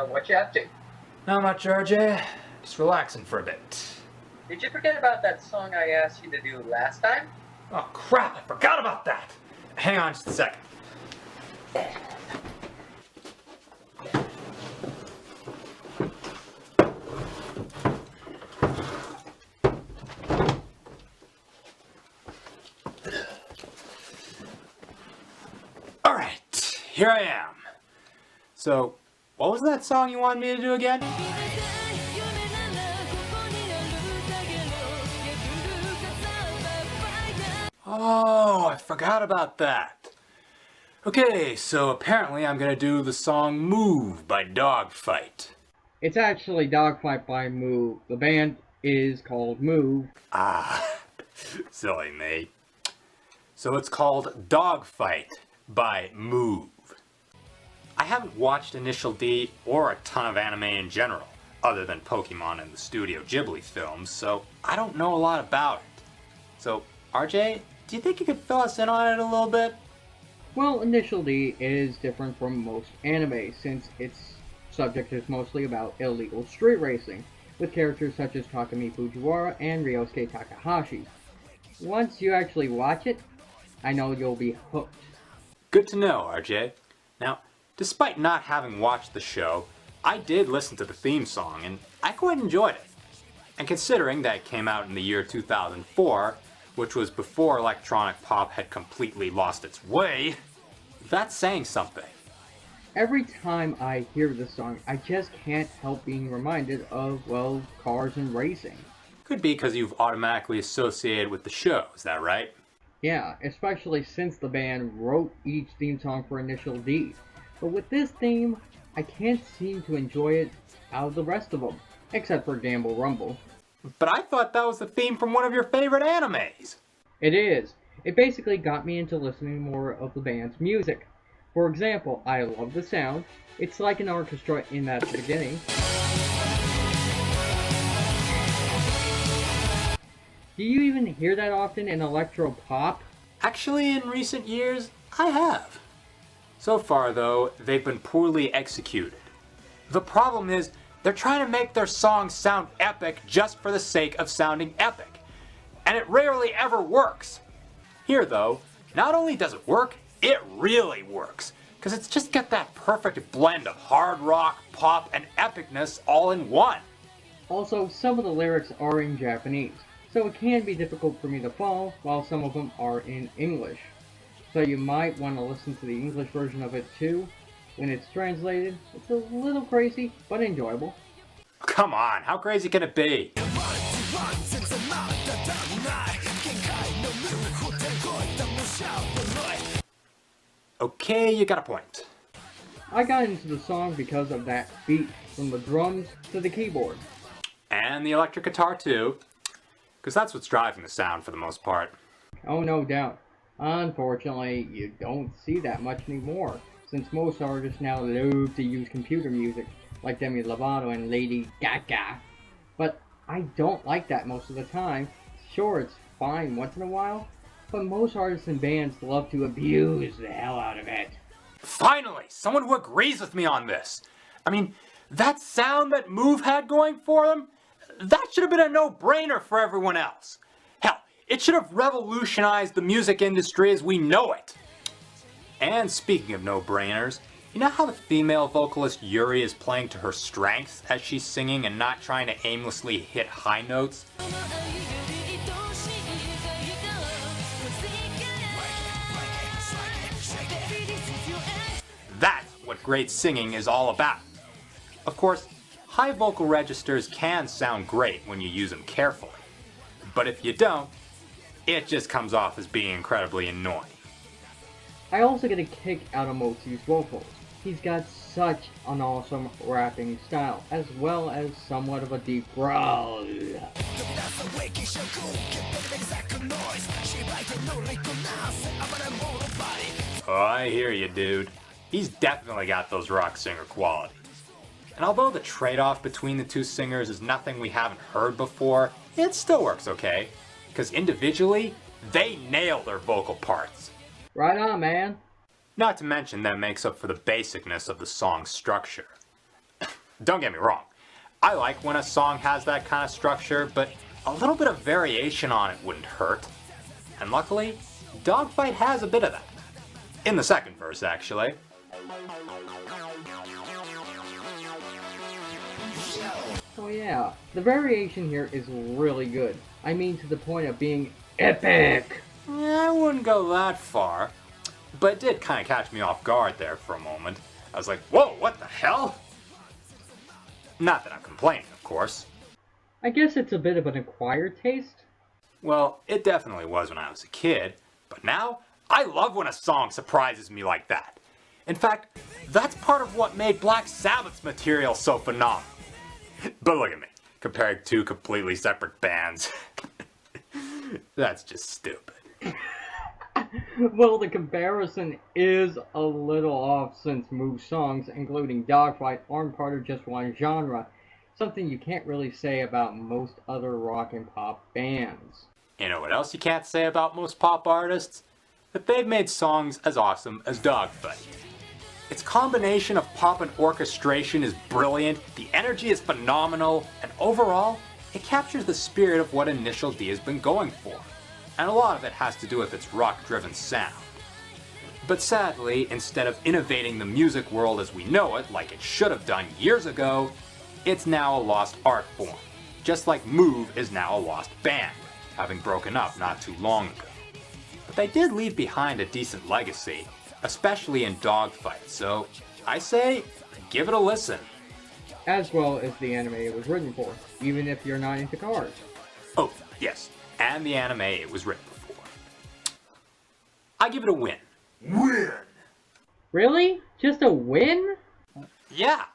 what you up to? Not much, RJ. Just relaxing for a bit. Did you forget about that song I asked you to do last time? Oh crap, I forgot about that! Hang on just a second. Alright, here I am. So, what was that song you wanted me to do again? Oh, I forgot about that. Okay, so apparently I'm gonna do the song "m.o.v.e" by Dogfight. It's actually Dogfight by m.o.v.e. The band is called m.o.v.e. Ah, silly me. So it's called Dogfight by m.o.v.e. I haven't watched Initial D or a ton of anime in general, other than Pokemon and the Studio Ghibli films, so I don't know a lot about it. So, RJ, do you think you could fill us in on it a little bit? Well, Initial D is different from most anime since its subject is mostly about illegal street racing, with characters such as Takumi Fujiwara and Ryosuke Takahashi. Once you actually watch it, I know you'll be hooked. Good to know, RJ. Now, despite not having watched the show, I did listen to the theme song and I quite enjoyed it. And considering that it came out in the year 2004, which was before electronic pop had completely lost its way, that's saying something. Every time I hear this song, I just can't help being reminded of, well, cars and racing. Could be because you've automatically associated with the show, is that right? Yeah, especially since the band wrote each theme song for Initial D. But with this theme, I can't seem to enjoy it out of the rest of them, except for Gamble Rumble. But I thought that was the theme from one of your favorite animes. It is. It basically got me into listening more of the band's music. For example, I love the sound. It's like an orchestra in that beginning. Do you even hear that often in electro pop? Actually, in recent years, I have. So far, though, they've been poorly executed. The problem is, they're trying to make their songs sound epic just for the sake of sounding epic. And it rarely ever works. Here, though, not only does it work, it really works. Because it's just got that perfect blend of hard rock, pop, and epicness all in one. Also, some of the lyrics are in Japanese, so it can be difficult for me to follow, while some of them are in English. So you might want to listen to the English version of it too. When it's translated, it's a little crazy, but enjoyable. Come on, how crazy can it be? Okay, you got a point. I got into the song because of that beat, from the drums to the keyboard. And the electric guitar too, because that's what's driving the sound for the most part. Oh, no doubt. Unfortunately, you don't see that much anymore, since most artists now love to use computer music, like Demi Lovato and Lady Gaga. But I don't like that most of the time. Sure, it's fine once in a while, but most artists and bands love to abuse the hell out of it. Finally, someone who agrees with me on this. I mean, that sound that m.o.v.e. had going for them, that should have been a no-brainer for everyone else. Hell, it should have revolutionized the music industry as we know it. And speaking of no-brainers, you know how the female vocalist Yuri is playing to her strengths as she's singing and not trying to aimlessly hit high notes? That's what great singing is all about. Of course, high vocal registers can sound great when you use them carefully. But if you don't, it just comes off as being incredibly annoying. I also get a kick out of m.o.v.e's vocals. He's got such an awesome rapping style, as well as somewhat of a deep growl. Oh, I hear you, dude. He's definitely got those rock singer qualities. And although the trade-off between the two singers is nothing we haven't heard before, it still works okay. Because individually, they nail their vocal parts. Right on, man. Not to mention that it makes up for the basicness of the song's structure. Don't get me wrong, I like when a song has that kind of structure, but a little bit of variation on it wouldn't hurt. And luckily, Dogfight has a bit of that. In the second verse, actually. Oh yeah, the variation here is really good. I mean to the point of being epic. I wouldn't go that far, but it did kind of catch me off guard there for a moment. I was like, whoa, what the hell? Not that I'm complaining, of course. I guess it's a bit of an acquired taste. Well, it definitely was when I was a kid, but now I love when a song surprises me like that. In fact, that's part of what made Black Sabbath's material so phenomenal. But look at me, comparing two completely separate bands. That's just stupid. Well, the comparison is a little off since m.o.v.e songs, including Dogfight, aren't part of just one genre, something you can't really say about most other rock and pop bands. You know what else you can't say about most pop artists? That they've made songs as awesome as Dogfight. Its combination of pop and orchestration is brilliant, the energy is phenomenal, and overall, it captures the spirit of what Initial D has been going for. And a lot of it has to do with its rock-driven sound. But sadly, instead of innovating the music world as we know it, like it should have done years ago, it's now a lost art form. Just like m.o.v.e is now a lost band, having broken up not too long ago. But they did leave behind a decent legacy, especially in Dogfight, so I say, give it a listen. As well as the anime it was written for, even if you're not into cars. Oh, yes, and the anime it was written for. I give it a win. Win! Really? Just a win? Yeah,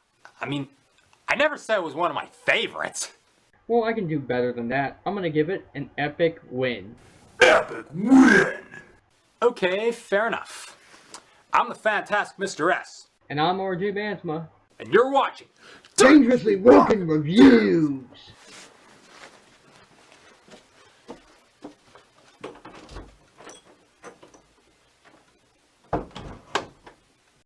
I mean, I never said it was one of my favorites. Well, I can do better than that. I'm gonna give it an epic win. Epic win! Okay, fair enough. I'm the fantastic Mr. S. And I'm RJ Bandsma. And you're watching Dangerously Rockin' Reviews!